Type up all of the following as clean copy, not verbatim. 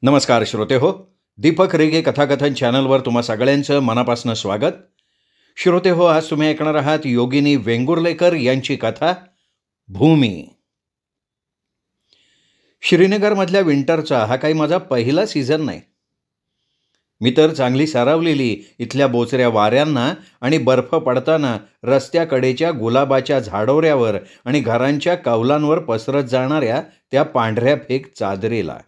नमस्कार श्रोते हो. दीपक रेगे कथाकथन चॅनलवर तुम्हा सगळ्यांचं मनापासून स्वागत. श्रोते हो, आज तुम्ही ऐकणार आहात योगिनी वेंगुर्लेकर यांची कथा भूमी. श्रीनगरमधल्या विंटरचा हा काही माझा पहिला सीझन नाही. मी तर चांगली सारावलेली इथल्या बोचऱ्या वाऱ्यांना आणि बर्फ पडताना रस्त्याकडेच्या गुलाबाच्या झाडोऱ्यावर आणि घरांच्या कौलांवर पसरत जाणाऱ्या त्या पांढऱ्या फेक चादरीला.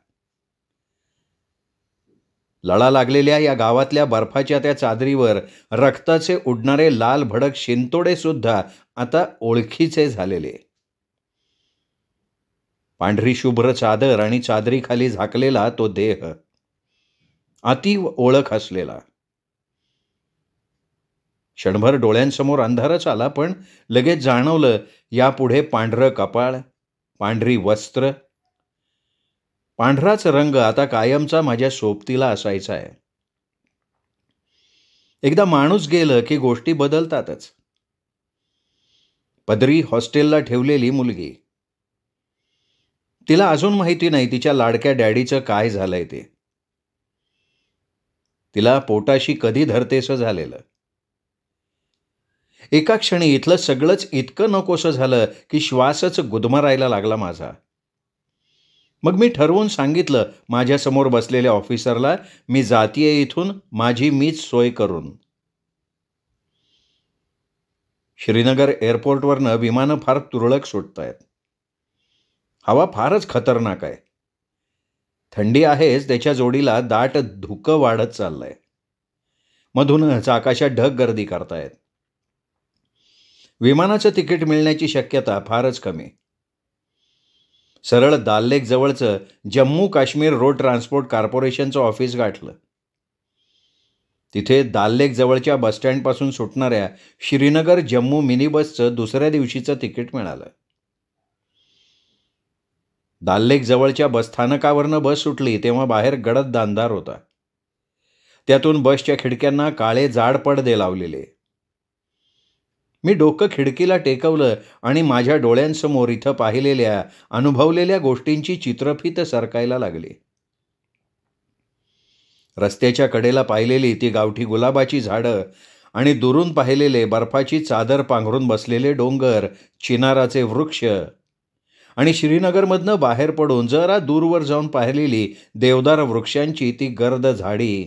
लळा लागलेल्या या गावातल्या बर्फाच्या त्या चादरीवर रक्ताचे उडणारे लाल भडक शिंतोडे सुद्धा आता ओळखीचे झालेले. पांढरी शुभ्र चादर आणि चादरीखाली झाकलेला तो देह, अतीव ओळख असलेला. क्षणभर डोळ्यांसमोर अंधारच आला, पण लगेच जाणवलं यापुढे पांढरं कपाळ, पांढरी वस्त्र, पांढराच रंग आता कायमचा माझ्या सोबतीला असायचा आहे. एकदा माणूस गेलं की गोष्टी बदलतातच. पदरी हॉस्टेलला ठेवलेली मुलगी, तिला अजून माहिती नाही तिच्या लाडक्या डॅडीचं काय झालंय ते. तिला पोटाशी कधी धरतेसं झालेलं. एका क्षणी इथलं सगळंच इतकं नकोसं झालं की श्वासच गुदमरायला लागला माझा. मग मी ठरवून सांगितलं माझ्यासमोर बसलेल्या ऑफिसरला, मी जातीये इथून, माझी मीच सोय करून. श्रीनगर एअरपोर्टवरनं विमानं फार तुरळक सुटतायत. हवा फारच खतरनाक आहे. थंडी आहेच, त्याच्या जोडीला दाट धुकं वाढत चाललंय. मधूनच आकाशात ढग गर्दी करतायत. विमानाचं तिकीट मिळण्याची शक्यता फारच कमी. सरळ दाल लेक जवळचं जम्मू काश्मीर रोड ट्रान्सपोर्ट कॉर्पोरेशनचं ऑफिस गाठलं. तिथे दाल लेक जवळच्या बसस्टँडपासून सुटणाऱ्या श्रीनगर जम्मू मिनी बसचं दुसऱ्या दिवशीचं तिकीट मिळालं. दाल लेक जवळच्या बसस्थानकावरनं बस सुटली तेव्हा बाहेर गडद अंधार होता. त्यातून बसच्या खिडक्यांना काळे जाड पडदे लावलेले. मी डोकं खिडकीला टेकवलं आणि माझ्या डोळ्यांसमोर इथं पाहिलेल्या, अनुभवलेल्या गोष्टींची चित्रफीत सरकायला लागली. रस्त्याच्या कडेला पाहिलेली ती गावठी गुलाबाची झाडं आणि दुरून पाहिलेले बर्फाची चादर पांघरून बसलेले डोंगर, चिनाराचे वृक्ष आणि श्रीनगरमधनं बाहेर पडून जरा दूरवर जाऊन पाहिलेली देवदार वृक्षांची ती गर्द झाडी,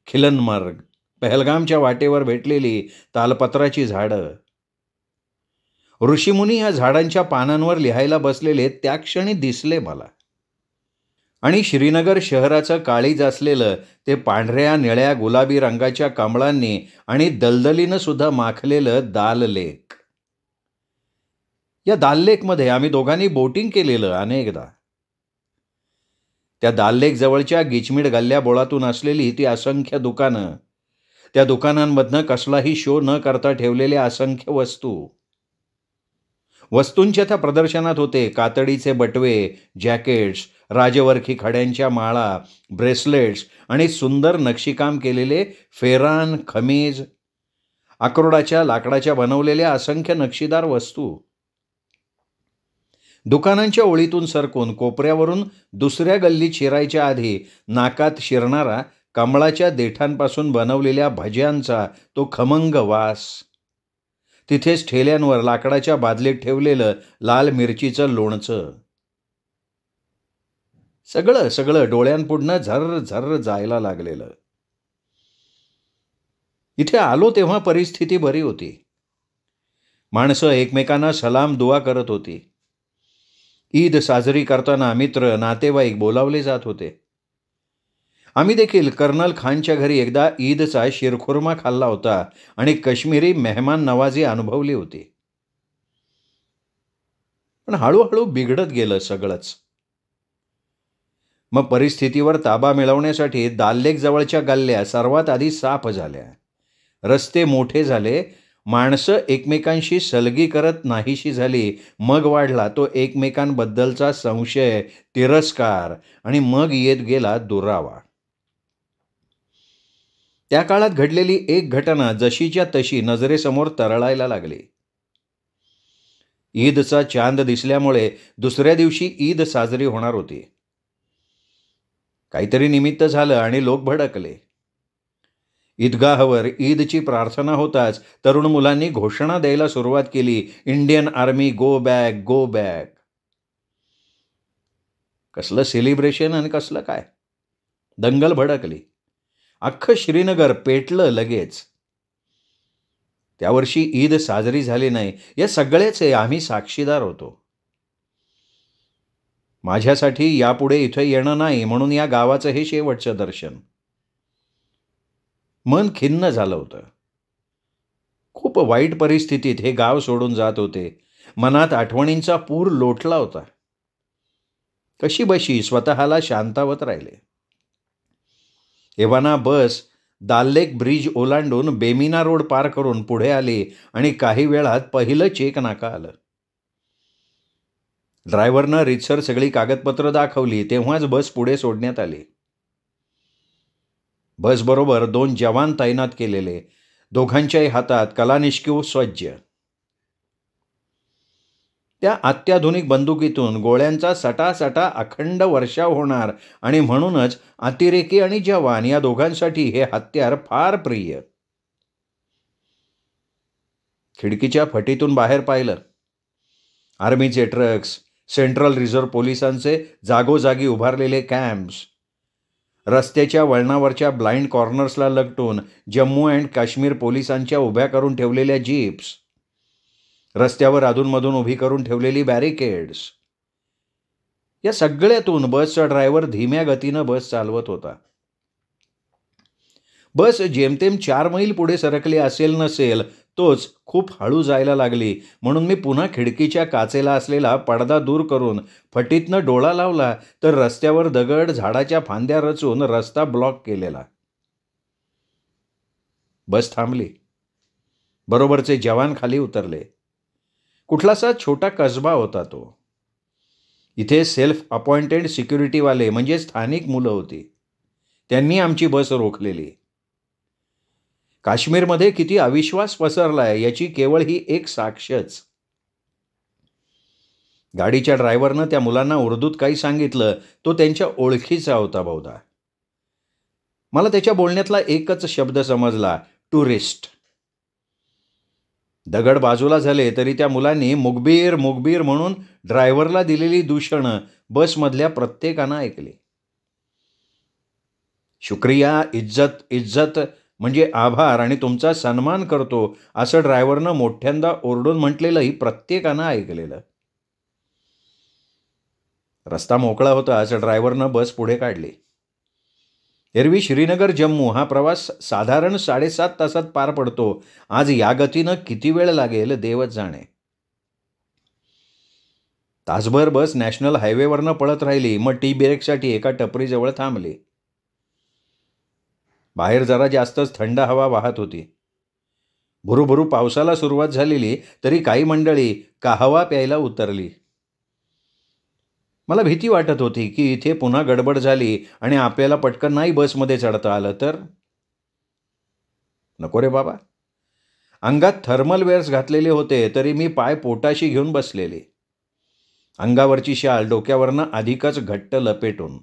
खिलनमर्ग, पहलगामच्या वाटेवर भेटलेली तालपत्राची झाडं. ऋषीमुनी या झाडांच्या पानांवर लिहायला बसलेले त्या क्षणी दिसले मला. आणि श्रीनगर शहराचं काळीज असलेलं ते पांढऱ्या निळ्या गुलाबी रंगाच्या कमळांनी आणि दलदलीनं सुद्धा माखलेलं दाल लेक. या दाल लेकमध्ये आम्ही दोघांनी बोटिंग केलेलं अनेकदा. त्या दाल लेक जवळच्या गिचमीड गल्ल्या बोळातून असलेली ती असंख्य दुकानं, त्या दुकानांमधनं कसलाही शो न करता ठेवलेल्या असंख्य वस्तूंच्या त्या प्रदर्शनात होते कातडीचे बटवे, जॅकेट्स, राजवरखी खड्यांच्या माळा, ब्रेसलेट्स आणि सुंदर नक्षीकाम केलेले फेरान, खमीज, अक्रोडाच्या लाकडाच्या बनवलेल्या असंख्य नक्षीदार वस्तू. दुकानांच्या ओळीतून सरकून कोपऱ्यावरून दुसऱ्या गल्लीत शिरायच्या आधी नाकात शिरणारा कमळाच्या देठांपासून बनवलेल्या भज्यांचा तो खमंग वास. तिथेच ठेल्यांवर लाकडाच्या बादलीत ठेवलेलं लाल मिरचीचं लोणचं. सगळं सगळं डोळ्यांपुढनं झर्र झर्र जायला लागलेलं. इथे आलो तेव्हा परिस्थिती बरी होती. माणसं एकमेकांना सलाम दुआ करत होती. ईद साजरी करताना मित्र, नातेवाईक बोलावले जात होते. आम्ही देखील कर्नल खानच्या घरी एकदा ईदचा शिरखुर्मा खाल्ला होता आणि काश्मीरी मेहमान नवाजी अनुभवली होती. पण हळूहळू बिघडत गेलं सगळंच. मग परिस्थितीवर ताबा मिळवण्यासाठी दाल लेक जवळच्या गल्ल्या सर्वात आधी साफ झाल्या. रस्ते मोठे झाले. माणसं एकमेकांशी सलगी करत नाहीशी झाली. मग वाढला तो एकमेकांबद्दलचा संशय, तिरस्कार आणि मग येत गेला दुरावा. त्या काळात घडलेली एक घटना जशीच्या तशी नजरेसमोर तरळायला लागली. ईदचा चांद दिसल्यामुळे दुसऱ्या दिवशी ईद साजरी होणार होती. काहीतरी निमित्त झालं आणि लोक भडकले. ईदगाहवर ईदची प्रार्थना होताच तरुण मुलांनी घोषणा द्यायला सुरुवात केली, Indian army go back, go back. कसलं सेलिब्रेशन आणि कसलं काय. दंगल भडकली. अख्खं श्रीनगर पेटलं लगेच. त्यावर्षी ईद साजरी झाली नाही, या सगळ्याचे आम्ही साक्षीदार होतो. माझ्यासाठी यापुढे इथं येणं नाही म्हणून या गावाचं हे शेवटचं दर्शन. मन खिन्न झालं होतं. खूप वाईट परिस्थितीत हे गाव सोडून जात होते. मनात आठवणींचा पूर लोटला होता. कशी बशी स्वतःला शांतावत राहिले. एव्हाना बस दाल्लेक ब्रिज ओलांडून बेमिना रोड पार करून पुढे आली आणि काही वेळात पहिलं चेक नाका आलं. ड्रायव्हरनं रीतसर सगळी कागदपत्र दाखवली तेव्हाच बस पुढे सोडण्यात आली. बसबरोबर 2 जवान तैनात केलेले, दोघांच्याही हातात कलानिष्क्यू सज्ज. त्या अत्याधुनिक बंदुकीतून गोळ्यांचा सटासटा अखंड वर्षाव होणार आणि म्हणूनच अतिरेकी आणि जवान या दोघांसाठी हे हत्यार फार प्रिय. खिडकीच्या फटीतून बाहेर पाहिलं. आर्मीचे ट्रक्स, सेंट्रल रिझर्व्ह पोलिसांचे जागोजागी उभारलेले कॅम्प्स, रस्त्याच्या वळणावरच्या ब्लाइंड कॉर्नर्सला लगटून जम्मू अँड काश्मीर पोलिसांच्या उभ्या करून ठेवलेल्या जीप्स, रस्त्यावर अधूनमधून उभी करून ठेवलेली बॅरिकेड्स. या सगळ्यातून बसचा ड्रायव्हर धीम्या गतीनं बस चालवत होता. बस जेमतेम 4 मैल पुढे सरकली असेल नसेल तोच खूप हळू जायला लागली म्हणून मी पुन्हा खिडकीच्या काचेला असलेला पडदा दूर करून फटीतनं डोळा लावला तर रस्त्यावर दगड, झाडाच्या फांद्या रचून रस्ता ब्लॉक केलेला. बस थांबली. बरोबरचे जवान खाली उतरले. कुठलासा छोटा कसबा होता तो. इथे सेल्फ अपॉइंटेड सिक्युरिटीवाले म्हणजे स्थानिक मुलं होती. त्यांनी आमची बस रोखलेली. काश्मीरमध्ये किती अविश्वास पसरलाय याची केवळ ही एक साक्षच. गाडीच्या ड्रायव्हरनं त्या मुलांना उर्दूत काही सांगितलं. तो त्यांच्या ओळखीचा होता बहुधा. मला त्याच्या बोलण्यातला एकच शब्द समजला, टुरिस्ट. दगड बाजूला झाले तरी त्या मुलांनी मुखबीर मुखबीर म्हणून ड्रायव्हरला दिलेली दूषणं बसमधल्या प्रत्येकानं ऐकली. शुक्रिया, इज्जत, इज्जत म्हणजे आभार आणि तुमचा सन्मान करतो असं ड्रायव्हरनं मोठ्यांदा ओरडून म्हटलेलंही प्रत्येकानं ऐकलेलं. रस्ता मोकळा होताच ड्रायव्हरनं बस पुढे काढली. एरवी श्रीनगर जम्मू हा प्रवास साधारण 7.5 तासात पार पडतो. आज या गतीनं किती वेळ लागेल देवच जाणे. तासभर बस नॅशनल हायवेवरनं पळत राहिली. मग टी ब्रेकसाठी एका टपरीजवळ थांबली. बाहेर जरा जास्तच थंड हवा वाहत होती. भुरूभुरू पावसाला सुरुवात झालेली तरी काही मंडळी काहवा प्यायला उतरली. मला भीती वाटत होती की इथे पुन्हा गडबड झाली आणि आपल्याला पटकन नाही बसमध्ये चढता आलं तर. नको रे बाबा. अंगात थर्मल वेअर्स घातलेले होते तरी मी पाय पोटाशी घेऊन बसलेले. अंगावरची शाल डोक्यावरनं अधिकच घट्ट लपेटून.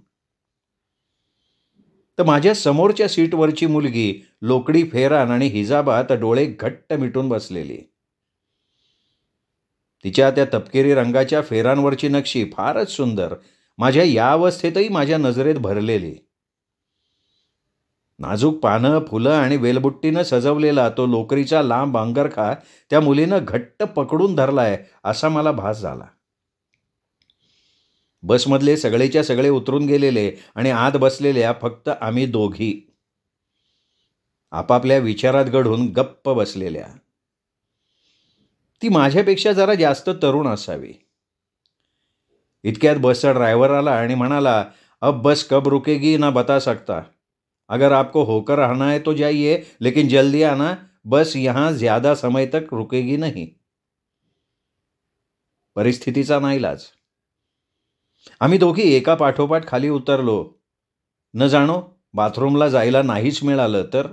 तर माझ्या समोरच्या सीटवरची मुलगी लोकडी फेरान आणि हिजाबात डोळे घट्ट मिटून बसलेली. तिच्या त्या तपकिरी रंगाच्या फेरांवरची नक्षी फारच सुंदर, माझ्या या अवस्थेतही माझ्या नजरेत भरलेली. नाजूक पानं, फुलं आणि वेलबुट्टीनं सजवलेला तो लोकरीचा लांब अंगरखा त्या मुलीनं घट्ट पकडून धरलाय असा मला भास झाला. बसमधले सगळेच्या सगळे उतरून गेलेले आणि आत बसलेल्या फक्त आम्ही दोघी, आपापल्या विचारात गढून गप्प बसलेल्या. ती माझ्यापेक्षा जरा जास्त तरुण असावी. इतक्यात बसचा ड्रायव्हर आला आणि म्हणाला, अब बस कब रुकेगी ना बता सकता. अगर आपको होकर आना है तो जाइए, लेकिन जल्दी आना, बस यहाँ ज्यादा समय तक रुकेगी नहीं. परिस्थितीचा नाईलाज. आम्ही दोघी एका पाठोपाठ खाली उतरलो. न जाणो बाथरूमला जायला नाहीच मिळालं तर.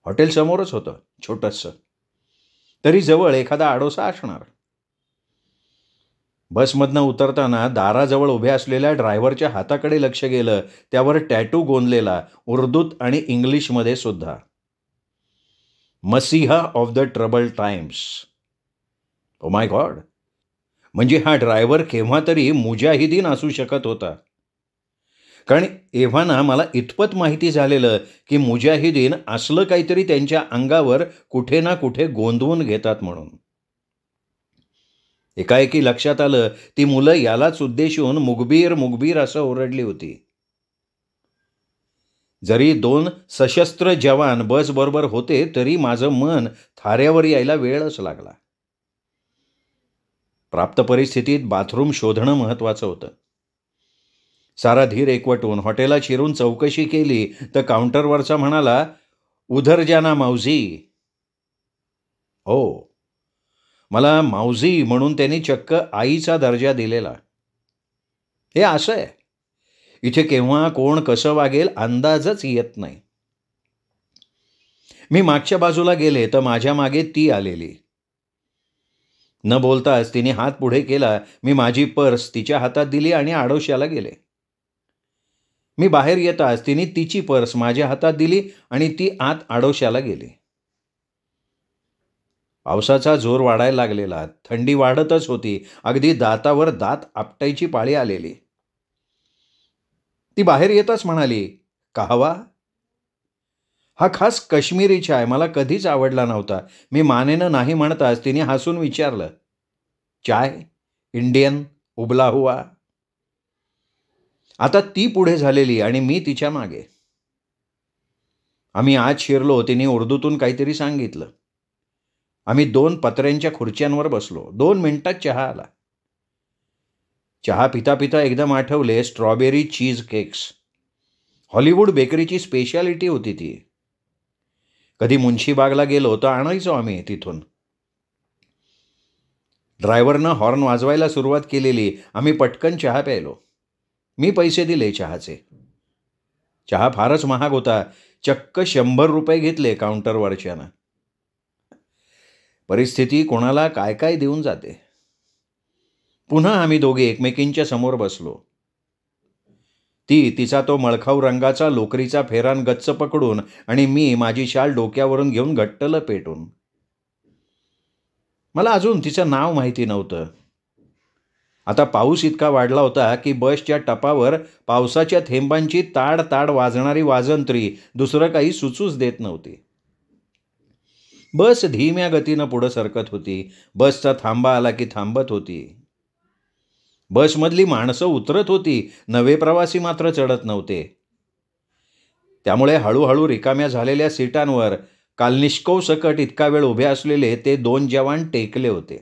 हॉटेल समोरच होतं, छोटंसं. तरी जवळ एखादा आडोसा असणार. बसमधनं उतरताना दाराजवळ उभ्या असलेल्या ड्रायव्हरच्या हाताकडे लक्ष गेलं. त्यावर टॅटू गोंदलेला, उर्दूत आणि इंग्लिशमध्ये सुद्धा. मसीहा of the trouble times. Oh my God! म्हणजे हा ड्रायव्हर केव्हा तरी मुजाहिदीन असू शकत होता. कारण एव्हाना मला इतपत माहिती झालेलं की मुजाहिदीन असलं काहीतरी त्यांच्या अंगावर कुठे ना कुठे गोंदवून घेतात म्हणून. एकाएकी लक्षात आलं ती मुलं यालाच उद्देशून मुगबीर मुगबीर असं ओरडली होती. जरी 2 सशस्त्र जवान बसबरोबर होते तरी माझं मन थाऱ्यावर यायला वेळच लागला. प्राप्त परिस्थितीत बाथरूम शोधणं महत्त्वाचं होतं. सारा धीर एकवटून हॉटेलात शिरून चौकशी केली तर काउंटरवरचा म्हणाला, उधर जाना मावजी. हो, मला मावजी म्हणून त्यांनी चक्क आईचा दर्जा दिलेला. हे असं आहे, इथे केव्हा कोण कसं वागेल अंदाजच येत नाही. मी मागच्या बाजूला गेले तर माझ्या मागे ती आलेली. न बोलताच तिने हात पुढे केला. मी माझी पर्स तिच्या हातात दिली आणि आडोश्याला गेले. मी बाहेर येताच तिने तिची पर्स माझ्या हातात दिली आणि ती आत आडोश्याला गेली. पावसाचा जोर वाढायला लागलेला. थंडी वाढतच होती. अगदी दातावर दात आपटायची पाळी आलेली. ती बाहेर येताच म्हणाली, कहवा? हा खास काश्मीरी चाय मला कधीच आवडला नव्हता. मी मानेनं नाही म्हणताच तिने हसून विचारलं, चाय? इंडियन? उबला हुआ? आता ती पुढे झालेली आणि मी तिच्या मागे. आम्ही आत शिरलो. तिने उर्दूतून काहीतरी सांगितलं. आम्ही 2 पत्र्यांच्या खुर्च्यांवर बसलो. 2 मिनिटात चहा आला. चहा पिता पिता एकदम आठवले स्ट्रॉबेरी चीज केक्स. हॉलिवूड बेकरीची स्पेशालिटी होती ती. कधी मुन्शीबागला गेलो तर आणायचो आम्ही तिथून. ड्रायव्हरनं हॉर्न वाजवायला सुरुवात केलेली. आम्ही पटकन चहा प्यायलो. मी पैसे दिले चहाचे. चहा फारच महाग होता. चक्क 100 रुपये घेतले काउंटरवरच्यानं. परिस्थिती कोणाला काय काय देऊन जाते. पुन्हा आम्ही दोघे एकमेकींच्या समोर बसलो. ती तिचा तो मळखाऊ रंगाचा लोकरीचा फेरान गच्च पकडून आणि मी माझी शाल डोक्यावरून घेऊन घट्ट लपेटून. मला अजून तिचं नाव माहिती नव्हतं. आता पाऊस इतका वाढला होता की बसच्या टपावर पावसाच्या थेंबांची ताड ताड वाजणारी वाजंत्री दुसरं काही सुचूच देत नव्हती. बस धीम्या गतीनं पुढं सरकत होती. बसचा थांबा आला की थांबत होती. बसमधली माणसं उतरत होती. नवे प्रवासी मात्र चढत नव्हते. त्यामुळे हळूहळू रिकाम्या झालेल्या सीटांवर कालनिष्कोव सकट इतका वेळ उभे असलेले ते 2 जवान टेकले होते.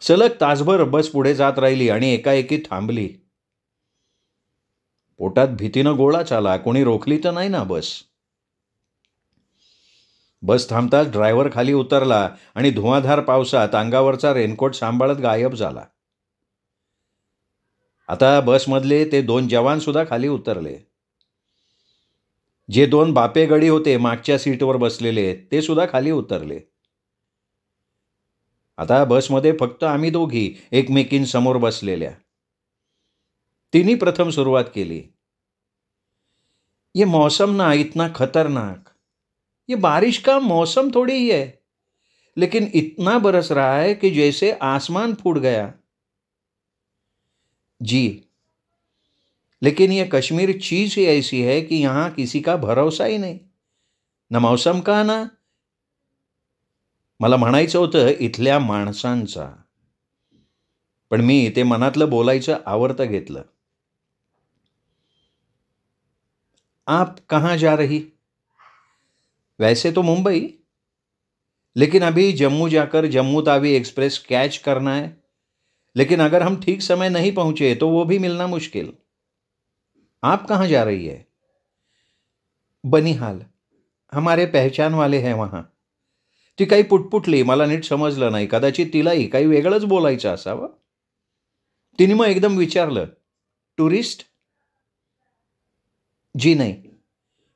सलग तासभर बस पुढे जात राहिली आणि एकाएकी थांबली. पोटात भीतीनं गोळाच आला. कोणी रोखली तर नाही ना बस. बस थांबताच ड्रायव्हर खाली उतरला आणि धुवाधार पावसात अंगावरचा रेनकोट सांभाळत गायब झाला. आता बसमधले ते 2 जवान सुद्धा खाली उतरले. जे 2 बापेगडी होते मागच्या सीटवर बसलेले ते सुद्धा खाली उतरले. आता बसमध्ये फक्त आम्ही दोघी एकमेकींसमोर बसलेल्या. तिने प्रथम सुरुवात केली, ये मौसम ना इतना खतरनाक. ये बारिश का मौसम थोड़ी ही है, लेकिन इतना बरस रहा है कि जैसे आसमान फूट गया. जी, लेकिन ये कश्मीर चीज ही ऐसी है कि यहाँ किसी का भरोसा ही नहीं, न मौसम का ना. मला म्हणायचं होतं इथल्या माणसांचा, पण मी ते मनातलं बोलायचं आवर्त घेतलं. आप कहाँ जा रही? वैसे तो मुंबई, लेकिन अभी जम्मू जाकर जम्मू तावी एक्सप्रेस कैच करना है. लेकिन अगर हम ठीक समय नहीं पहुंचे तो वो भी मिलना मुश्किल. आप कहाँ जा रही है? बनिहाल, हमारे पहचान वाले हैं वहाँ. ती काही पुटपुटली. मला नीट समजलं नाही. कदाचित तिलाही काही वेगळंच बोलायचं असावं. तिने मग एकदम विचारलं, टुरिस्ट? जी नाही.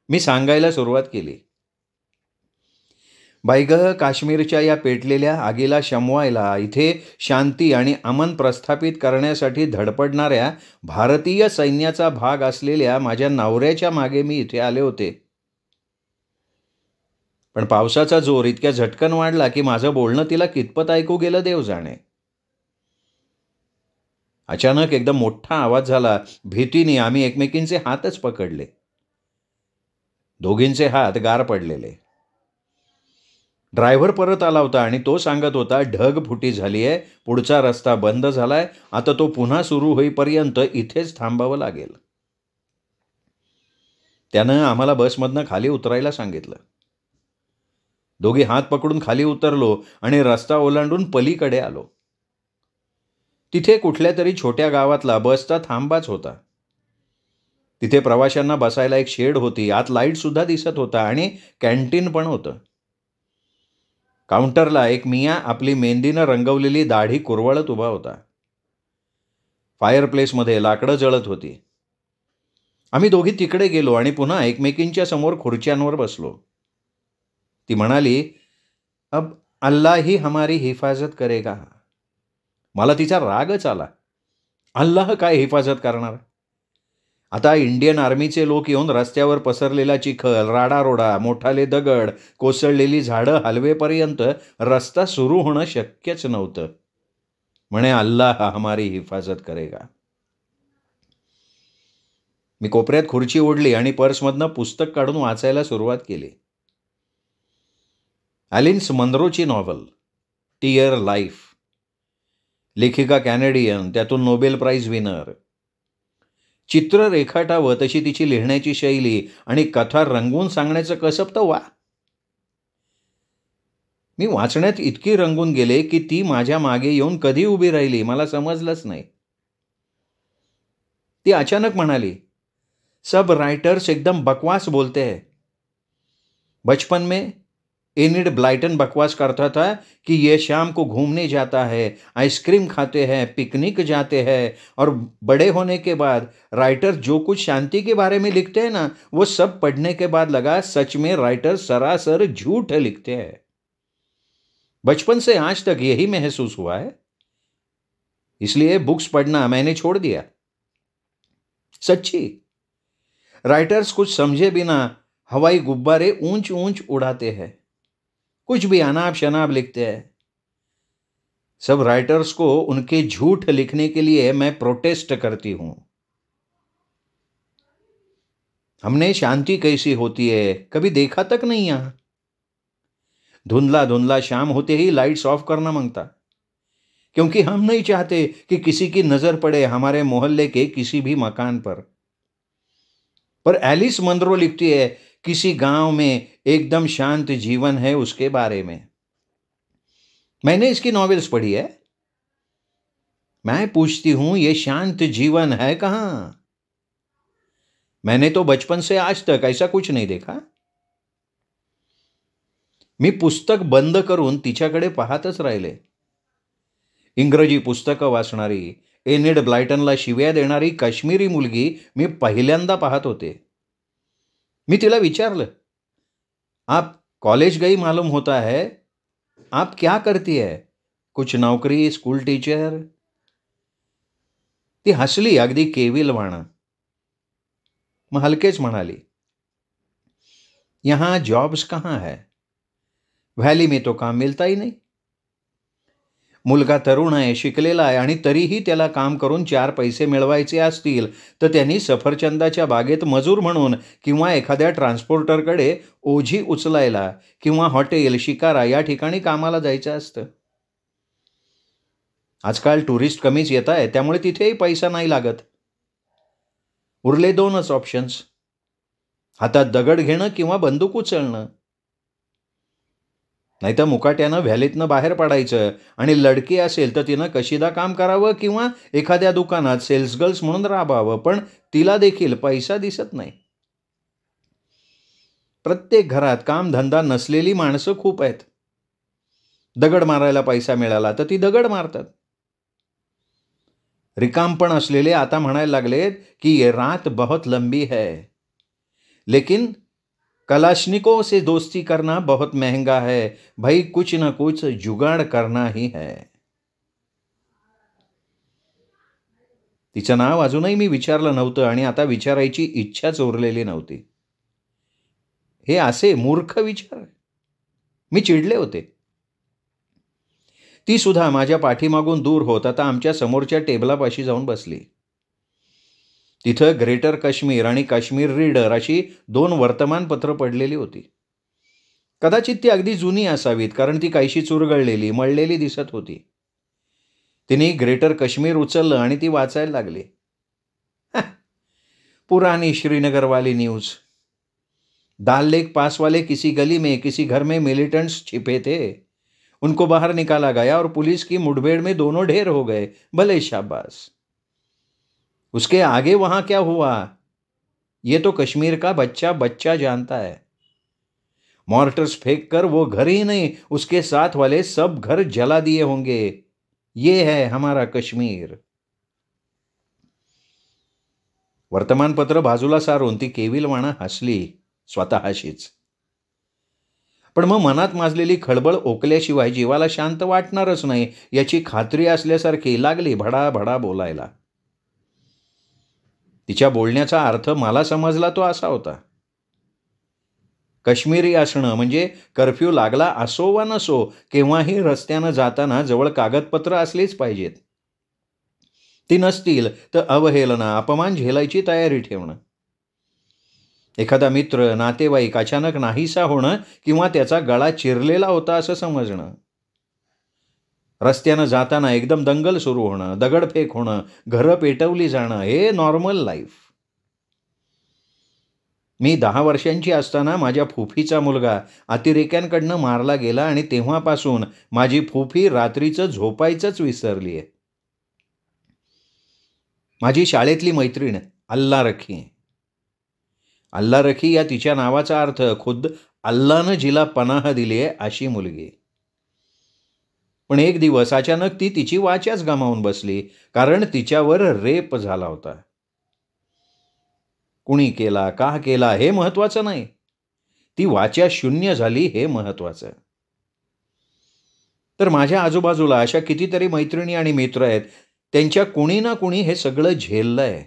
मी सांगायला सुरुवात केली. बाई गं, काश्मीरच्या या पेटलेल्या आगीला शमवायला, इथे शांती आणि अमन प्रस्थापित करण्यासाठी धडपडणाऱ्या भारतीय सैन्याचा भाग असलेल्या माझ्या नवऱ्याच्या मागे मी इथे आले होते. पण पावसाचा जोर इतक्या झटकन वाढला की माझं बोलणं तिला कितपत ऐकू गेलं देव जाणे. अचानक एकदम मोठा आवाज झाला. भीतीने आम्ही एकमेकींचे हातच पकडले. दोघींचे हात गार पडलेले. ड्रायव्हर परत आला होता आणि तो सांगत होता, ढगफुटी झाली आहे, पुढचा रस्ता बंद झालाय, आता तो पुन्हा सुरू होईपर्यंत इथेच थांबावं लागेल. त्यानं आम्हाला बसमधनं खाली उतरायला सांगितलं. दोघी हात पकडून खाली उतरलो आणि रस्ता ओलांडून पलीकडे आलो. तिथे कुठल्या तरी छोट्या गावातला बसचा थांबाच होता. तिथे प्रवाशांना बसायला एक शेड होती, आत लाईट सुद्धा दिसत होता आणि कॅन्टीन पण होतं. काउंटरला एक मिया आपली मेहंदीनं रंगवलेली दाढी कुरवाळत उभा होता. फायरप्लेसमध्ये लाकडं जळत होती. आम्ही दोघी तिकडे गेलो आणि पुन्हा एकमेकींच्या समोर खुर्च्यांवर बसलो. ती म्हणाली, अब अल्लाह ही हमारी हिफाजत करेगा. मला तिचा रागच आला. अल्लाह काय हिफाजत करणार? आता इंडियन आर्मीचे लोक येऊन रस्त्यावर पसरलेला चिखल, राडारोडा, मोठाले दगड, कोसळलेली झाडं हलवेपर्यंत रस्ता सुरू होणं शक्यच नव्हतं. म्हणे अल्लाह हमारी हिफाजत करेगा. मी कोपऱ्यात खुर्ची ओढली आणि पर्समधनं पुस्तक काढून वाचायला सुरुवात केली. ॲलिस मनरोची नॉव्हल टियर लाईफ. लेखिका कॅनेडियन, त्यातून नोबेल प्राइज विनर. चित्र रेखाटावं तशी तिची लिहिण्याची शैली आणि कथा रंगवून सांगण्याचं कसब तर वा. मी वाचण्यात इतकी रंगून गेले की ती माझ्या मागे येऊन कधी उभी राहिली मला समजलंच नाही. ती अचानक म्हणाली, सब राइटर्स एकदम बकवास बोलते हैं. बचपन में एनिड ब्लाइटन बकवास करता था कि ये शाम को घूमने जाता है, आइसक्रीम खाते हैं, पिकनिक जाते हैं, और बड़े होने के बाद राइटर जो कुछ शांति के बारे में लिखते हैं ना, वो सब पढ़ने के बाद लगा सच में राइटर सरासर झूठ लिखते हैं. बचपन से आज तक यही महसूस हुआ है, इसलिए बुक्स पढ़ना मैंने छोड़ दिया. सच्ची, राइटर्स कुछ समझे बिना हवाई गुब्बारे ऊंच ऊंच उड़ाते हैं, कुछ भी अनाप शनाप लिखते हैं. सब राइटर्स को उनके झूठ लिखने के लिए मैं प्रोटेस्ट करती हूं. हमने शांति कैसी होती है कभी देखा तक नहीं. यहां धुंधला धुंधला शाम होते ही लाइट्स ऑफ करना मांगता, क्योंकि हम नहीं चाहते कि किसी की नजर पड़े हमारे मोहल्ले के किसी भी मकान पर एलिस मनरो लिखती है किसी गांव में एकदम शांत जीवन है उसके बारे में. मैंने इसकी नॉवेल्स पढ़ी है. मैं पूछती हूं ये शांत जीवन है कहां? मैंने तो बचपन से आज तक ऐसा कुछ नहीं देखा. मी पुस्तक बंद करून तिच्याकडे पाहतच राहिले. इंग्रजी पुस्तकं वाचणारी, एनिड ब्लाइटनला शिव्या देणारी काश्मीरी मुलगी मी पहिल्यांदा पाहत होते. मी तिला विचारलं, आप कॉलेज गई मालूम होता है, आप क्या करती है? कुछ नौकरी, स्कूल टीचर? ती हसली अगदी केविलवाणं. मग हलकेच म्हणाली, यहां जॉब्स कहां है, व्हॅली में तो काम मिलता ही नहीं. मुलगा तरुण आहे, शिकलेला आहे, आणि तरीही त्याला काम करून 4 पैसे मिळवायचे असतील तर त्यांनी सफरचंदाच्या बागेत मजूर म्हणून किंवा एखाद्या ट्रान्सपोर्टरकडे ओझी उचलायला किंवा हॉटेल, शिकारा या ठिकाणी कामाला जायचं असतं. आजकाल टुरिस्ट कमीच येत आहे, त्यामुळे तिथेही पैसा नाही लागत. उरले 2च ऑप्शन्स, हातात दगड घेणं किंवा बंदूक उचलणं. नाहीतर मुकाट्यानं व्हॅलीतनं बाहेर पडायचं आणि लडकी असेल तर तिनं कशीदा काम करावं किंवा एखाद्या दुकानात सेल्स गर्ल्स म्हणून राबावं, पण तिला देखील पैसा दिसत नाही. प्रत्येक घरात कामधंदा नसलेली माणसं खूप आहेत. दगड मारायला पैसा मिळाला तर ती दगड मारतात. रिकामपण असलेले आता म्हणायला लागलेत की ये रात बहुत लंबी है, लेकिन कलाश्निकों से दोस्ती करना बहुत महंगा है, भाई कुछ न कुछ जुगाड करना ही है. तिचं नाव अजूनही मी विचारलं नव्हतं आणि आता विचारायची इच्छाच उरलेली नव्हती. हे असे मूर्ख विचार. मी चिडले होते. ती सुद्धा माझ्या पाठीमागून दूर होत आता आमच्या समोरच्या टेबलापाशी जाऊन बसली. तिथं ग्रेटर काश्मीर आणि काश्मीर रीडर अशी 2 वर्तमानपत्र पडलेली होती. कदाचित ती अगदी जुनी असावीत, कारण ती काहीशी चुरगळलेली, मळलेली दिसत होती. तिने ग्रेटर काश्मीर उचललं आणि ती वाचायला लागली. पुरानी श्रीनगर वाली न्यूज. दाल लेक पास वाले किसी गली में किसी घर में मिलिटेंट्स छिपे थे. उनको बाहर निकाला गया और पुलिस की मुठभेड़ में दोनों ढेर हो गए. भले शाबाश. उसके आगे वहां क्या हुआ ये तो कश्मीर का बच्चा बच्चा जानता है. मॉर्टर्स फेंक कर वो घर ही नहीं, उसके साथ वाले सब घर जला दिए होंगे. ये है हमारा कश्मीर. वर्तमानपत्र बाजूला सारून ती केविलवाणा हसली स्वतःशीच. पण मग मनात माजलेली खळबळ ओकल्याशिवाय जीवाला शांत वाटणारच नाही याची खात्री असल्यासारखी लागली भडाभडा बोलायला. तिच्या बोलण्याचा अर्थ मला समजला तो असा होता. काश्मीरी असणं म्हणजे कर्फ्यू लागला असो वा नसो, केव्हाही रस्त्यानं जाताना जवळ कागदपत्र असलीच पाहिजेत. ती नसतील तर अवहेलना, अपमान झेलायची तयारी ठेवणं. एखादा मित्र, नातेवाईक अचानक नाहीसा होणं किंवा त्याचा गळा चिरलेला होता असं समजणं. रस्त्यानं जाताना एकदम दंगल सुरू होणं, दगडफेक होणं, घरं पेटवली जाणं, हे नॉर्मल लाईफ. मी 10 वर्षांची असताना माझ्या फुफीचा मुलगा अतिरेक्यांकडनं मारला गेला आणि तेव्हापासून माझी फुफी रात्रीचं झोपायचंच विसरली आहे. माझी शाळेतली मैत्रीण अल्ला रखी. अल्ला रखी या तिच्या नावाचा अर्थ खुद्द अल्लानं जिला पनाह दिली आहे अशी मुलगी. पण एक दिवस अचानक ती तिची वाचाच गमावून बसली, कारण तिच्यावर रेप झाला होता. कुणी केला, का केला हे महत्वाचं नाही, ती वाचा शून्य झाली हे महत्वाचं. तर माझ्या आजूबाजूला अशा कितीतरी मैत्रिणी आणि मित्र आहेत, त्यांच्या कुणी ना कुणी हे सगळं झेललंय.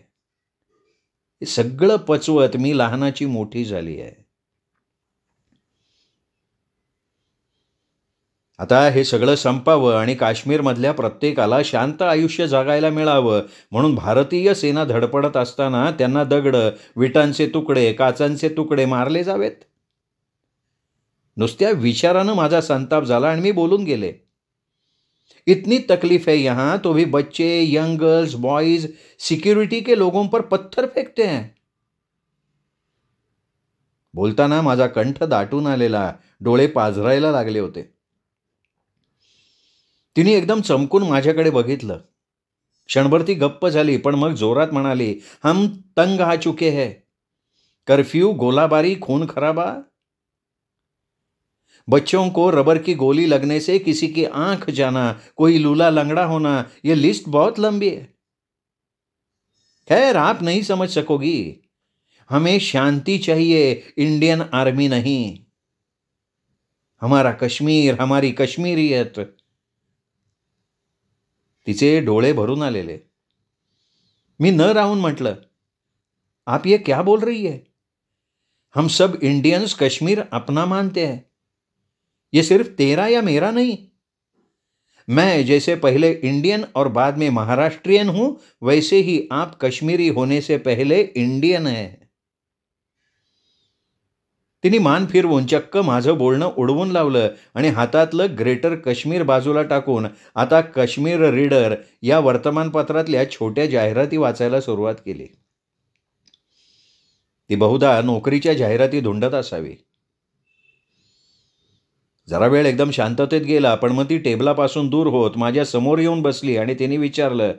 हे सगळं पचवत मी लहानाची मोठी झाली आहे. आता हे सगळं संपावं आणि काश्मीरमधल्या प्रत्येकाला शांत आयुष्य जगायला मिळावं म्हणून भारतीय सेना धडपडत असताना त्यांना दगड, विटांचे तुकडे, काचांचे तुकडे मारले जावेत. नुसत्या विचारानं माझा संताप झाला आणि मी बोलून गेले. इतनी तकलीफ है यहाँ तो भी बच्चे, यंग गर्ल्स, बॉयज सिक्युरिटी के लोगों पर पत्थर फेकते हैं. बोलताना माझा कंठ दाटून आलेला, डोळे पाझरायला लागले होते. तिने एकदम चमकून माझ्याकडे बघितलं. क्षणभर ती गप्प झाली, पण मग जोरात म्हणाली, हम तंग आ चुके हैं. कर्फ्यू, गोलाबारी, खून खराबा. बच्चों को रबर की गोली लगने से किसी की आंख जाना, कोई लूला लंगड़ा होना, ये लिस्ट बहुत लंबी है. खैर आप नहीं समझ सकोगी. हमें शांति चाहिए, इंडियन आर्मी नहीं. हमारा कश्मीर, हमारी कश्मीरियत. तिचे डोळे भरून आलेले. मी न राहून म्हटलं, आप ये क्या बोल रही है? हम सब इंडियंस कश्मीर अपना मानते हैं. ये सिर्फ तेरा या मेरा नहीं. मैं जैसे पहले इंडियन और बाद में महाराष्ट्रियन हूं, वैसे ही आप कश्मीरी होने से पहले इंडियन है. तिने मान फिरवून चक्क माझं बोलणं उडवून लावलं आणि हातातलं ग्रेटर काश्मीर बाजूला टाकून आता काश्मीर रीडर या वर्तमानपत्रातल्या छोट्या जाहिराती वाचायला सुरुवात केली. ती बहुधा नोकरीच्या जाहिराती धुंडत असावी. जरा वेळ एकदम शांततेत गेला, पण मग ती टेबलापासून दूर होत माझ्या समोर येऊन बसली आणि तिने विचारलं,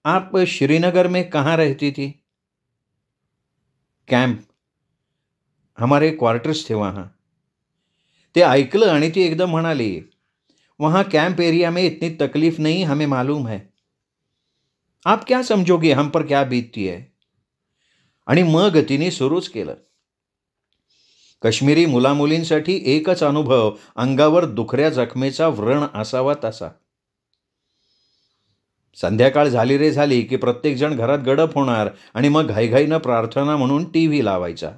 आप श्रीनगर में कहाँ रहती थी? कॅम्प, हमारे क्वार्टर्स थे वहाँ. ते ऐकलं आणि ती एकदम म्हणाली, वहाँ कैंप एरिया में इतनी तकलीफ नहीं, हमें मालूम है. आप क्या समझोगे हम पर क्या बीतती है. आणि मग तिने सुरूच केलं, काश्मीरी मुलामुलींसाठी एकच अनुभव, अंगावर दुखऱ्या जखमेचा व्रण असावा तसा. संध्याकाळ झाली रे झाली की प्रत्येकजण घरात गडप होणार आणि मग घाईघाईनं प्रार्थना म्हणून टीव्ही लावायचा.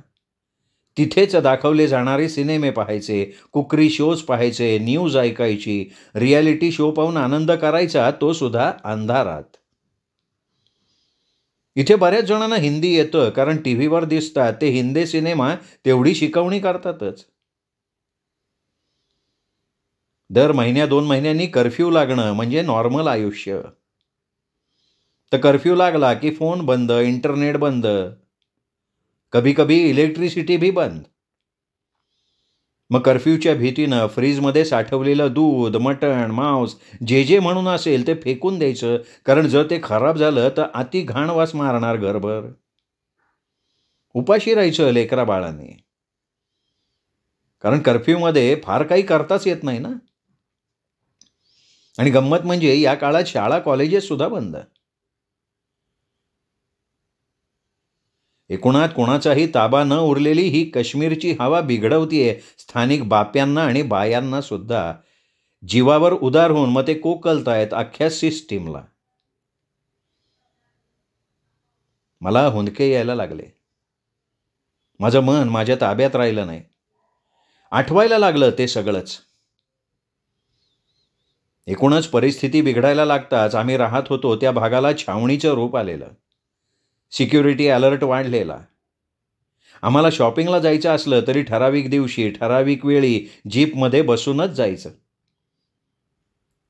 तिथेच दाखवले जाणारे सिनेमे पाहायचे, कुकरी शोज पाहायचे, न्यूज ऐकायची, रियालिटी शो पाहून आनंद करायचा, तो सुद्धा अंधारात. इथे बऱ्याच जणांना हिंदी येतं, कारण टीव्हीवर दिसतात ते हिंदी सिनेमा तेवढी शिकवणी करतातच. दर महिन्या 2 महिन्यांनी कर्फ्यू लागणं म्हणजे नॉर्मल आयुष्य. तर कर्फ्यू लागला की फोन बंद, इंटरनेट बंद, कभी कभी इलेक्ट्रिसिटी भी बंद. मग कर्फ्यूच्या भीतीनं फ्रीजमध्ये साठवलेलं दूध, मटण, मांस जे जे म्हणून असेल ते फेकून द्यायचं, कारण जर ते खराब झालं तर अति घाण वास मारणार घरभर. उपाशी राहायचं लेकरा बाळांनी, कारण कर्फ्यूमध्ये फार काही करताच येत नाही ना. आणि गंमत म्हणजे या काळात शाळा कॉलेजेस सुद्धा बंद. एकूणात कोणाचाही ताबा न उरलेली ही काश्मीरची हवा बिघडवतीये स्थानिक बाप्यांना आणि बायांना सुद्धा. जीवावर उदार होऊन मग ते कोकलतायत अख्ख्या सिस्टीमला. मला हुंदके यायला लागले. माझं मन माझ्या ताब्यात राहिलं नाही. आठवायला लागलं ते सगळंच. एकूणच परिस्थिती बिघडायला लागताच आम्ही राहत होतो त्या भागाला छावणीचं रूप आलेलं. सिक्युरिटी अलर्ट वाढलेला. आम्हाला शॉपिंगला जायचं असलं तरी ठराविक दिवशी, ठराविक वेळी जीपमध्ये बसूनच जायचं.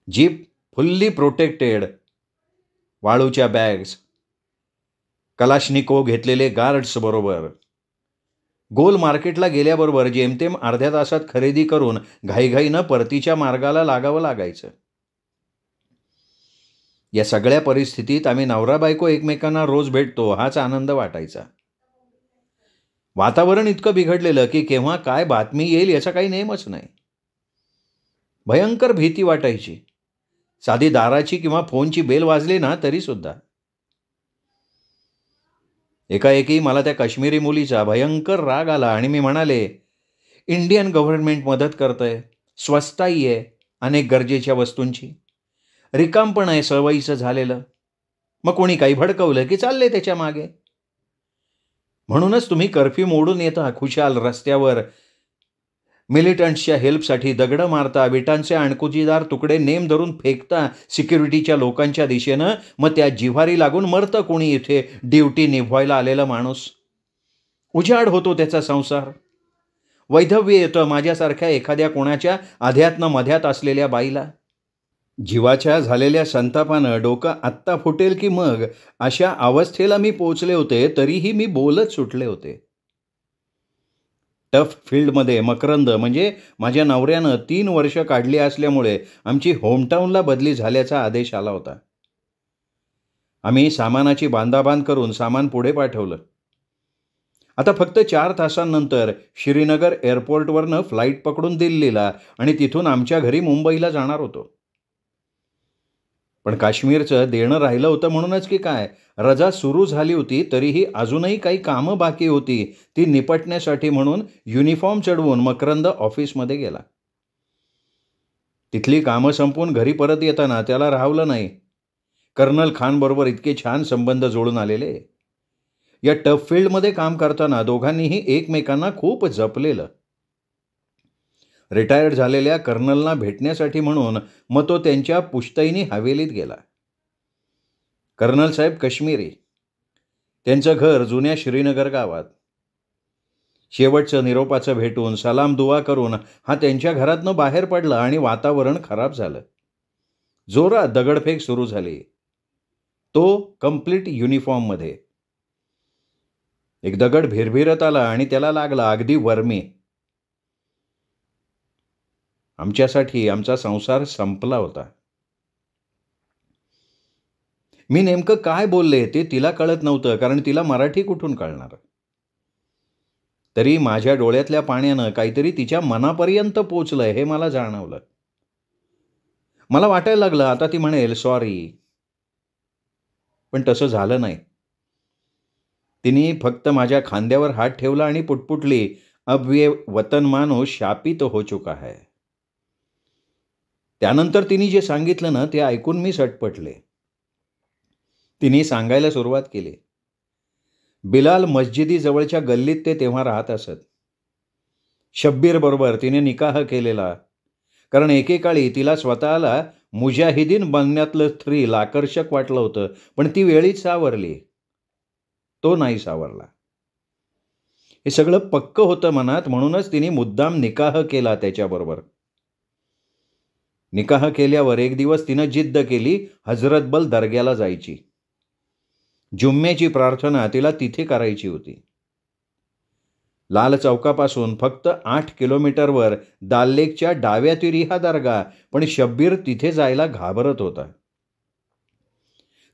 जीप फुल्ली प्रोटेक्टेड, वाळूच्या बॅग्स, कलाश्निकोव घेतलेले गार्ड्स बरोबर. गोल मार्केटला गेल्याबरोबर जेमतेम अर्ध्या तासात खरेदी करून घाईघाईनं परतीच्या मार्गाला लागावं लागायचं. या सगळ्या परिस्थितीत आम्ही नवरा बायको एकमेकांना रोज भेटतो हाच आनंद वाटायचा. वातावरण इतकं बिघडलेलं की केव्हा काय बातमी येईल याचा काही नेमच नाही. भयंकर भीती वाटायची. साधी दाराची किंवा फोनची बेल वाजली ना तरी सुद्धा. एकाएकी मला त्या काश्मीरी मुलीचा भयंकर राग आला आणि मी म्हणाले, इंडियन गव्हर्नमेंट मदत करतंय, स्वस्ताई आहे अनेक गरजेच्या वस्तूंची, रिकामपण आहे सवयीचं झालेलं, मग कोणी काही भडकवलं की चालले त्याच्या मागे. म्हणूनच तुम्ही कर्फ्यू मोडून येता खुशाल रस्त्यावर, मिलिटंट्सच्या हेल्पसाठी दगडं मारता, विटांचे अणकुचीदार तुकडे नेम धरून फेकता सिक्युरिटीच्या लोकांच्या दिशेनं, मग त्या जिव्हारी लागून मरतं कोणी इथे ड्युटी निभवायला आलेला माणूस. उजाड होतो त्याचा संसार. वैधव्य येतं माझ्यासारख्या एखाद्या कोणाच्या अध्यात्न मध्यात असलेल्या बाईला. जीवाच्या झालेल्या संतापानं डोकं आत्ता फुटेल की मग, अशा अवस्थेला मी पोचले होते. तरीही मी बोलत सुटले होते. टफ फील्डमध्ये मकरंद म्हणजे माझ्या नवऱ्यानं 3 वर्ष काढली असल्यामुळे आमची होमटाऊनला बदली झाल्याचा आदेश आला होता. आम्ही सामानाची बांधाबांध करून सामान पुढे पाठवलं. आता फक्त 4 तासांनंतर श्रीनगर एअरपोर्टवरनं फ्लाईट पकडून दिल्लीला आणि तिथून आमच्या घरी मुंबईला जाणार होतो. पण काश्मीरचं देणं राहिलं होतं म्हणूनच की काय, रजा सुरू झाली होती तरीही अजूनही काही कामं बाकी होती. ती निपटण्यासाठी म्हणून युनिफॉर्म चढवून मकरंद ऑफिसमध्ये गेला. तिथली कामं संपवून घरी परत येताना त्याला राहवलं नाही. कर्नल खानबरोबर इतके छान संबंध जोडून आलेले. या टफ फील्डमध्ये काम करताना दोघांनीही एकमेकांना खूप जपलेलं. रिटायर्ड झालेल्या कर्नलला भेटण्यासाठी म्हणून मग तो त्यांच्या पुश्तैनी हवेलीत गेला. कर्नल साहेब काश्मीरी, त्यांचं घर जुन्या श्रीनगर गावात. शेवटचं निरोपाचं भेटून सलाम दुआ करून हा त्यांच्या घरातनं बाहेर पडला आणि वातावरण खराब झालं. जोरात दगडफेक सुरू झाली. तो कंप्लीट युनिफॉर्ममध्ये. एक दगड भिरभिरत आला आणि त्याला लागला अगदी वर्मी. आमच्यासाठी आमचा संसार संपला होता. मी नेमकं काय बोलले ते तिला कळत नव्हतं, कारण तिला मराठी कुठून कळणार. तरी माझ्या डोळ्यातल्या पाण्यानं काहीतरी तिच्या मनापर्यंत पोचलंय हे मला जाणवलं. मला वाटायला लागलं आता ती म्हणेल सॉरी, पण तसं झालं नाही. तिने फक्त माझ्या खांद्यावर हात ठेवला आणि पुटपुटली, अब ये वतन मानो शापित हो चुका है. त्यानंतर तिने जे सांगितलं ना ते ऐकून मी सटपटले. तिने सांगायला सुरुवात केली. बिलाल मस्जिदीजवळच्या गल्लीत ते तेव्हा राहत असत. शब्बीर बरोबर तिने निकाह केलेला, कारण एकेकाळी तिला स्वतःला मुजाहिदीन बनण्यातलं थ्रिल आकर्षक वाटलं होतं, पण ती वेळीच सावरली. तो नाही सावरला. हे सगळं पक्क होतं मनात, म्हणूनच तिने मुद्दाम निकाह केला त्याच्याबरोबर. निकाह केल्यावर एक दिवस तिनं जिद्द केली हजरतबल दर्ग्याला जायची. जुम्म्याची प्रार्थना तिला तिथे करायची होती. लाल चौकापासून फक्त 8 किलोमीटरवर दाल्लेकच्या डाव्या तिरी हा दर्गा, पण शब्बीर तिथे जायला घाबरत होता.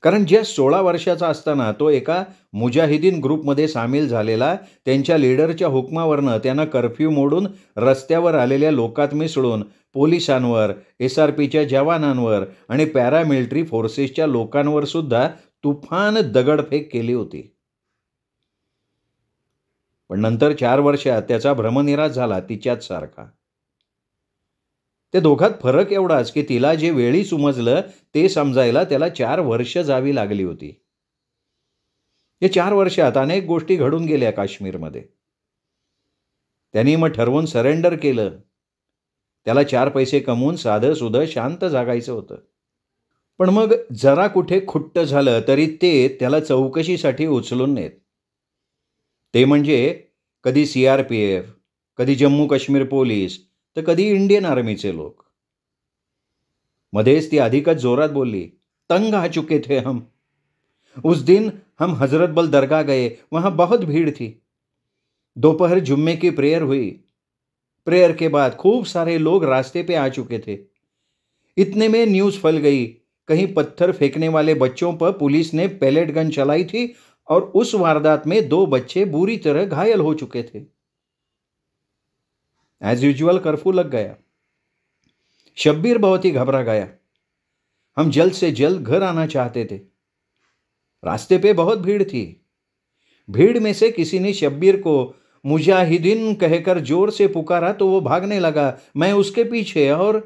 कारण ज्या 16 वर्षाचा असताना तो एका मुजाहिदीन ग्रुपमध्ये सामील झालेला, त्यांच्या लीडरच्या हुकमावरनं त्यानं कर्फ्यू मोडून रस्त्यावर आलेल्या लोकात मिसळून पोलिसांवर, SRPच्या जवानांवर आणि पॅरामिलिटरी फोर्सेसच्या लोकांवर सुद्धा तुफान दगडफेक केली होती. पण नंतर 4 वर्षात त्याचा भ्रमनिरास झाला तिच्याच सारखा. त्या दोघात फरक एवढाच की तिला जे वेळी समजलं ते समजायला त्याला 4 वर्ष जावी लागली होती. या 4 वर्षात अनेक गोष्टी घडून गेल्या काश्मीरमध्ये. त्यांनी मग ठरवून सरेंडर केलं. त्याला 4 पैसे कमवून साधं सुधं शांत जागायचं होतं. पण मग जरा कुठे खुट्ट झालं तरी ते त्याला चौकशीसाठी उचलून नेत. ते म्हणजे कधी CRPF, कधी जम्मू काश्मीर पोलीस, तर कधी इंडियन आर्मीचे लोक. मध्येच ती अधिकच जोरात बोलली, तंग आ चुके थे हम. उस दिन हम हजरतबल दरगाह गए, वहां बहुत भीड़ थी. दोपहर जुम्मे की प्रेयर हुई. प्रेयर के बाद खूब सारे लोग रास्ते पे आ चुके थे. इतने में न्यूज़ फैल गई, कहीं पत्थर फेंकने वाले बच्चों पर पुलिस ने पैलेट गन चलाई थी और उस वारदात में 2 बच्चे बुरी तरह घायल हो चुके थे. एज यूजुअल कर्फ्यू लग गया. शब्बीर बहुत ही घबरा गया. हम जल्द से जल्द घर आना चाहते थे. रास्ते पे बहुत भीड़ थी. भीड़ में से किसी ने शब्बीर को मुजाहिदीन कहकर जोर से पुकारा तो वो भागने लगा. मैं उसके पीछे और.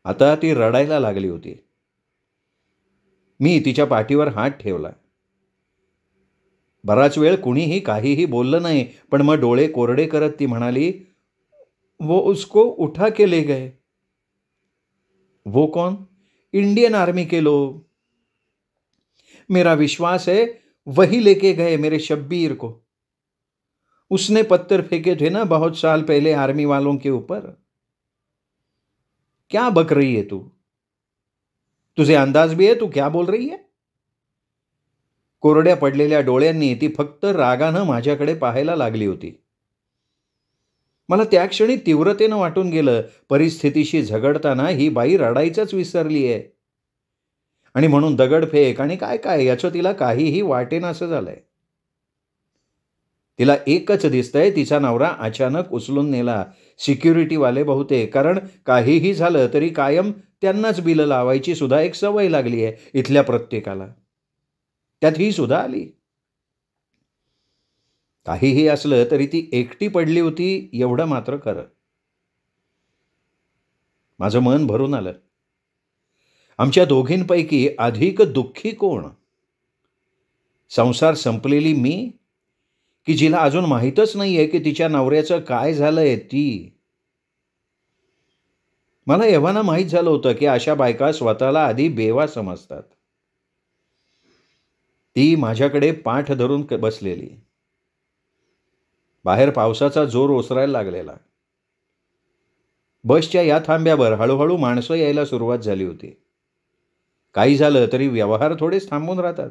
आता ती रडायला लागली होती. मी तिच्या पाठीवर हात ठेवला. बराच वेळ कुणीही काहीही बोललं नाही, पण मग डोळे कोरडे करत ती म्हणाली, वो उसको उठा के ले गए. वो कौन? इंडियन आर्मी के लोग. मेरा विश्वास है वही लेके गए मेरे शब्बीर को. उसने पत्थर फेंके थे ना बहुत साल पहले आर्मी वालों के ऊपर. क्या बक रही है तू? तुझे अंदाज भी है तू क्या बोल रही है? कोरड्या पडलेल्या डोळ्यांनी ती फक्त रागानं माझ्याकडे पाहायला लागली होती. मला त्या क्षणी तीव्रतेनं वाटून गेलं, परिस्थितीशी झगडताना ही बाई रडायचंच विसरली आहे. आणि म्हणून दगडफेक आणि काय काय याचं तिला काहीही वाटेनासं झालंय. तिला एकच दिसतंय, तिचा नवरा अचानक उचलून नेला. सिक्युरिटीवाले बहुतेक, कारण काहीही झालं तरी कायम त्यांनाच बिलं लावायची सुद्धा एक सवय लागली आहे इथल्या प्रत्येकाला. त्यात ही सुद्धा आली. काहीही असलं तरी ती एकटी पडली होती एवढं मात्र खरं. माझं मन भरून आलं. आमच्या दोघींपैकी अधिक दुःखी कोण? संसार संपलेली मी, की जिला अजून माहीतच नाहीये की तिच्या नवऱ्याचं काय झालंय ती? मला एव्हाना माहीत झालं होतं की अशा बायका स्वतःला आधी बेवा समजतात. ती माझ्याकडे पाठ धरून बसलेली. बाहेर पावसाचा जोर ओसरायला लागलेला. बसच्या या थांब्यावर हळूहळू माणसं यायला सुरुवात झाली होती. काही झालं तरी व्यवहार थोडेच थांबून राहतात.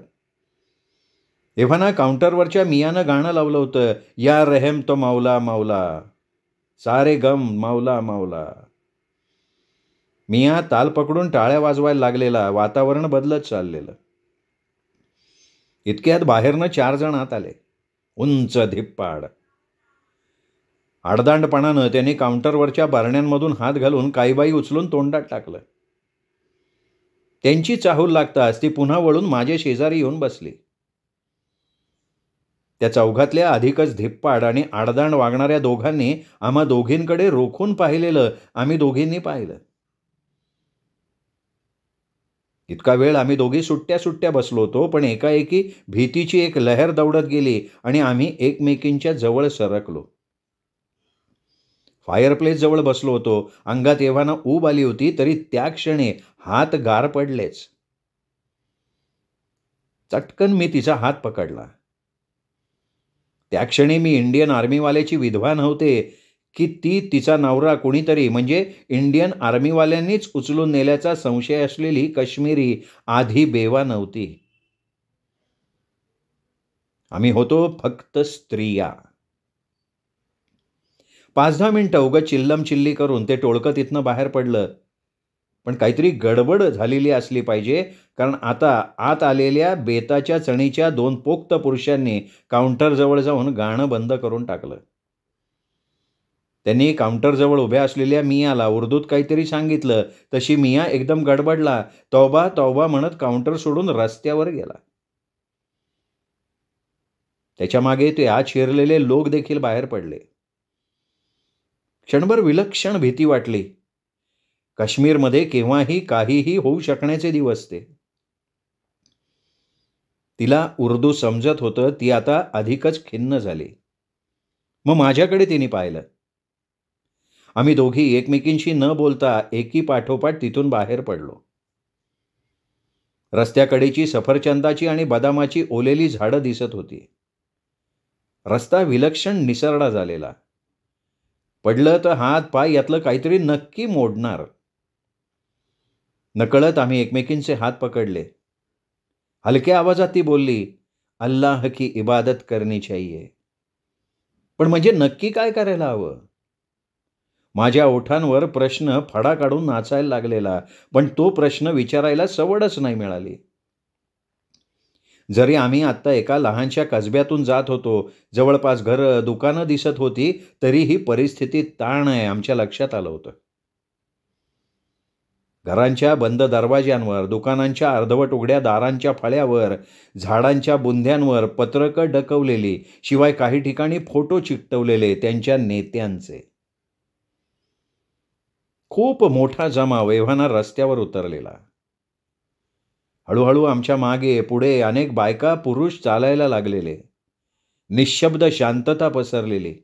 एव्हाना काउंटरवरच्या मियानं गाणं लावलं होतं, या रहम तो मौला मौला, सारे गम मौला मौला. मिया ताल पकडून टाळ्या वाजवायला लागलेला. वातावरण बदलत चाललेलं. इतक्यात बाहेरनं 4 जण आत आले. उंच धिप्पाड. आडदांडपणानं त्यांनी काउंटरवरच्या बारण्यांमधून हात घालून काहीबाई उचलून तोंडात टाकलं. त्यांची चाहूल लागताच ती पुन्हा वळून माझ्या शेजारी येऊन बसली. त्या चौघातल्या अधिकच धिप्पाड आणि आडदांड वागणाऱ्या दोघांनी आम्हा दोघींकडे रोखून पाहिलेलं आम्ही दोघींनी पाहिलं. इतका वेळ आम्ही दोघी सुट्ट्या सुट्ट्या बसलो होतो, पण एकाएकी भीतीची एक लहर दौडत गेली आणि आम्ही एकमेकींच्या जवळ सरकलो. फायरप्लेस जवळ बसलो होतो. अंगात एव्हाना ऊब आली होती, तरी त्या क्षणी हात गार पडलेच. चटकन मी तिचा हात पकडला. त्या क्षणी मी इंडियन आर्मीवाल्याची विधवा नव्हते, की ती तिचा नवरा कोणीतरी म्हणजे इंडियन आर्मीवाल्यांनीच उचलून नेल्याचा संशय असलेली काश्मीरी आधी बेवा नव्हती. आम्ही होतो फक्त स्त्रिया. 5-10 मिनिटं उगाच चिल्लमचिल्ली करून ते टोळकं तिथनं बाहेर पडलं. पण काहीतरी गडबड झालेली असली पाहिजे, कारण आता आत आलेल्या बेताच्या चणीच्या 2 पोक्त पुरुषांनी काउंटरजवळ जाऊन गाणं बंद करून टाकलं. त्यांनी काउंटरजवळ उभ्या असलेल्या मियाला उर्दूत काहीतरी सांगितलं. तशी मिया एकदम गडबडला. तौबा तौबा म्हणत काउंटर सोडून रस्त्यावर गेला. त्याच्या मागे ते आत शिरलेले लोक देखील बाहेर पडले. क्षणभर विलक्षण भीती वाटली. काश्मीरमध्ये केव्हाही काहीही होऊ शकण्याचे दिवस ते. तिला उर्दू समजत होतं. ती आता अधिकच खिन्न झाली. मग माझ्याकडे तिने पाहिलं. आम्ही दोघी एकमेकींशी न बोलता एकी पाठोपाठ तिथून बाहेर पडलो. रस्त्याकडेची सफरचंदाची आणि बदामाची ओलेली झाडं दिसत होती. रस्ता विलक्षण निसरडा झालेला. पडलं तर हात पाय यातलं काहीतरी नक्की मोडणार. नकळत आम्ही एकमेकींचे हात पकडले. हलक्या आवाजात ती बोलली, अल्लाह की इबादत करनी चाहिए. पण म्हणजे नक्की काय करायला हवं? माझ्या ओठांवर प्रश्न फडा काढून नाचायला लागलेला, पण तो प्रश्न विचारायला सवडच नाही मिळाली. जरी आम्ही आत्ता एका लहानशा कसब्यातून जात होतो, जवळपास घरं दुकानं दिसत होती, तरीही परिस्थिती ताण आहे आमच्या लक्षात आलं होतं. घरांच्या बंद दरवाज्यांवर, दुकानांच्या अर्धवट उघड्या दारांच्या फळ्यावर, झाडांच्या बुंध्यांवर पत्रकं डकवलेली, शिवाय काही ठिकाणी फोटो चिकटवलेले त्यांच्या नेत्यांचे. खूप मोठा जमाव एव्हाना रस्त्यावर उतरलेला. हळूहळू आमच्या मागे पुढे अनेक बायका पुरुष चालायला लागलेले. निशब्द शांतता पसरलेली.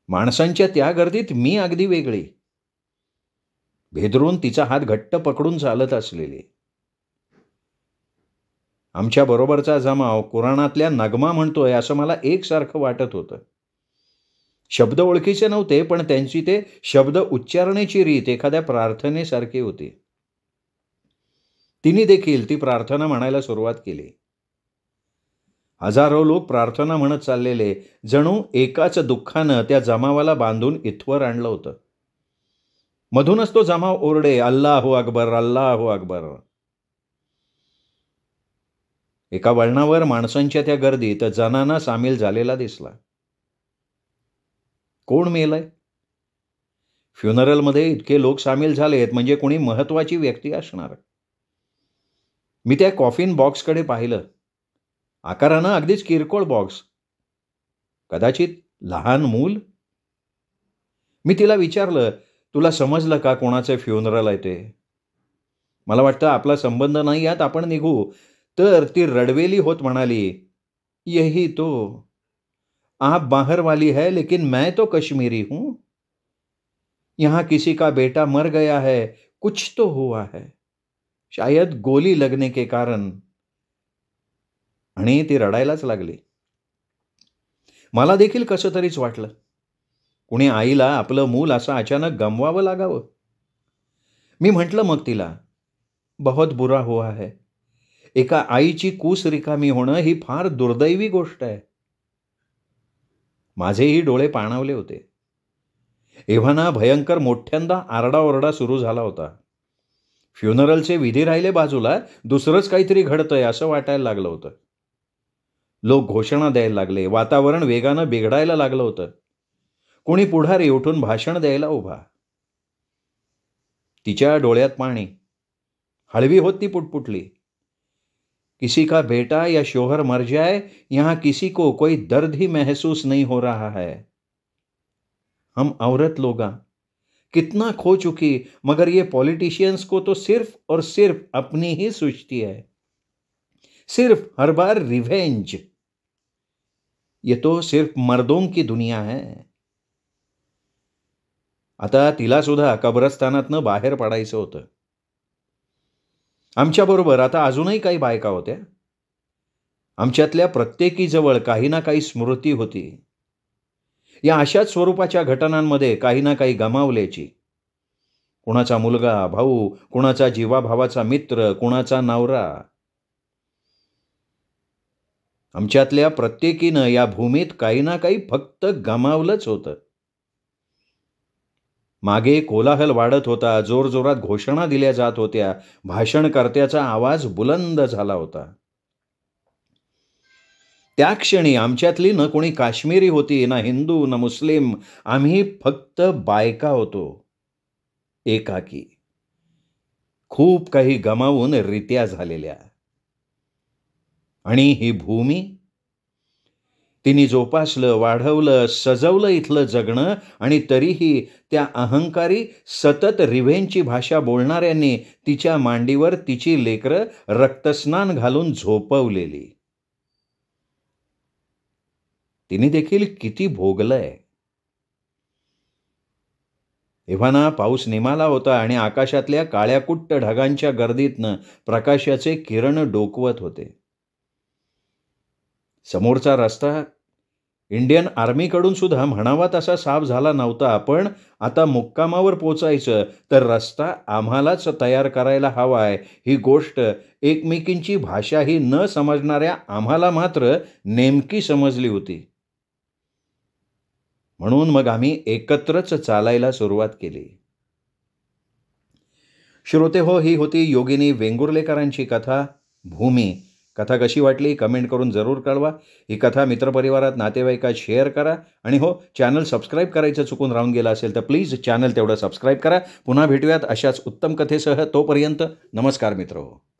माणसांच्या त्या गर्दीत मी अगदी वेगळी. भेदरून तिचा हात घट्ट पकडून चालत असलेली. आमच्या बरोबरचा जमाव कुराणातल्या नगमा म्हणतोय असं मला एकसारखं वाटत होतं. शब्द ओळखीचे नव्हते, पण त्यांची ते शब्द उच्चारण्याची रीत एखाद्या प्रार्थनेसारखी होती. तिने देखील ती प्रार्थना म्हणायला सुरुवात केली. हजारो लोक प्रार्थना म्हणत चाललेले, जणू एकाच दुःखानं त्या जमावाला बांधून इथवर आणलं होतं. मधूनच तो जमाव ओरडे, अल्लाहू अकबर, अल्लाहू अकबर. एका वळणावर माणसांच्या त्या गर्दीत जनाना सामील झालेला दिसला. कोण मेलंय? फ्युनरलमध्ये इतके लोक सामील झालेत म्हणजे कोणी महत्वाची व्यक्ती असणार. मी त्या कॉफिन बॉक्सकडे पाहिलं. आकारानं अगदीच किरकोळ बॉक्स. कदाचित लहान मूल. मी तिला विचारलं, तुला समजलं का कोणाचं फ्युनरल आहे ते? मला वाटतं आपला संबंध नाही यात आपण निघू. तर ती रडवेली होत म्हणाली, यही तो. आप बाहर वाली है लेकिन मैं तो कश्मीरी हूं. यहाँ किसी का बेटा मर गया है, कुछ तो हुआ है, शायद गोली लगने के कारण. आणि ती रडायलाच लागली. मला देखील कसं तरीच वाटलं. कुणी आईला आपलं मूल असं अचानक गमवावं लागावं. मी म्हटलं मग तिला, बहुत बुरा हुआ है. एका आईची कूस रिकामी होणं ही फार दुर्दैवी गोष्ट आहे. माझेही डोळे पाणावले होते. एव्हाना भयंकर मोठ्यांदा आरडाओरडा सुरू झाला होता. फ्युनरलचे विधी राहिले बाजूला, दुसरंच काहीतरी घडतंय असं वाटायला लागलं होतं. लोक घोषणा द्यायला लागले. वातावरण वेगानं बिघडायला लागलं होतं. कोणी पुढारी उठून भाषण द्यायला उभा. तिच्या डोळ्यात पाणी. हळवी होत ती पुटपुटली, किसी का बेटा या शोहर मर जाए, यहाँ किसी को कोई दर्द ही महसूस नहीं हो रहा है। हम औरत लोग कितना खो चुकी, मगर ये पॉलिटिशियंस को तो सिर्फ और सिर्फ अपनी ही सूझती है, सिर्फ हर बार रिवेंज। ये तो सिर्फ मर्दों की दुनिया है। आता तिला सुद्धा कब्रस्तानातनं बाहेर पडायचं होतं. आमच्याबरोबर आता अजूनही काही बायका होत्या. आमच्यातल्या प्रत्येकीजवळ काही ना काही स्मृती होती. या अशाच स्वरूपाच्या घटनांमध्ये काही ना काही गमावल्याची. कुणाचा मुलगा, भाऊ, कुणाचा जीवाभावाचा मित्र, कुणाचा नवरा. आमच्यातल्या प्रत्येकीनं या भूमीत काही ना काही फक्त गमावलंच होतं. मागे कोलाहल वाढत होता, जोरजोरात घोषणा दिल्या जात होत्या, भाषणकर्त्याचा आवाज बुलंद झाला होता. त्या क्षणी आमच्यातली न कोणी काश्मीरी होती, ना हिंदू, ना मुस्लिम. आम्ही फक्त बायका होतो, एकाकी. खूप काही गमावून रित्या झालेल्या. आणि ही भूमी, तिने जोपासलं, वाढवलं, सजवलं इथलं जगणं. आणि तरीही त्या अहंकारी, सतत रिव्हेंजची भाषा बोलणाऱ्यांनी तिच्या मांडीवर तिची लेकरं रक्तस्नान घालून झोपवलेली. तिने देखील किती भोगलंय. एव्हाना पाऊस निमाला होता आणि आकाशातल्या काळ्याकुट्ट ढगांच्या गर्दीतनं प्रकाशाचे किरण डोकवत होते. समोरचा रस्ता इंडियन आर्मीकडून सुद्धा म्हणावा तसा साफ झाला नव्हता. पण आता मुक्कामावर पोचायचं तर रस्ता आम्हालाच तयार करायला हवाय, ही गोष्ट एकमेकींची भाषाही न समजणाऱ्या आम्हाला मात्र नेमकी समजली होती. म्हणून मग आम्ही एकत्रच चालायला सुरुवात केली. श्रोते हो, ही होती योगिनी वेंगुर्लेकरांची कथा भूमी. कथा कशी वाटली कमेंट करून जरूर कळवा. ही कथा मित्रपरिवारात, नातेवाईकात शेअर करा. आणि हो, चॅनल सबस्क्राईब करायचं चुकून राहून गेलं असेल तर प्लीज चॅनल तेवढं सबस्क्राईब करा. पुन्हा भेटूयात अशाच उत्तम कथेसह. तोपर्यंत नमस्कार मित्रहो.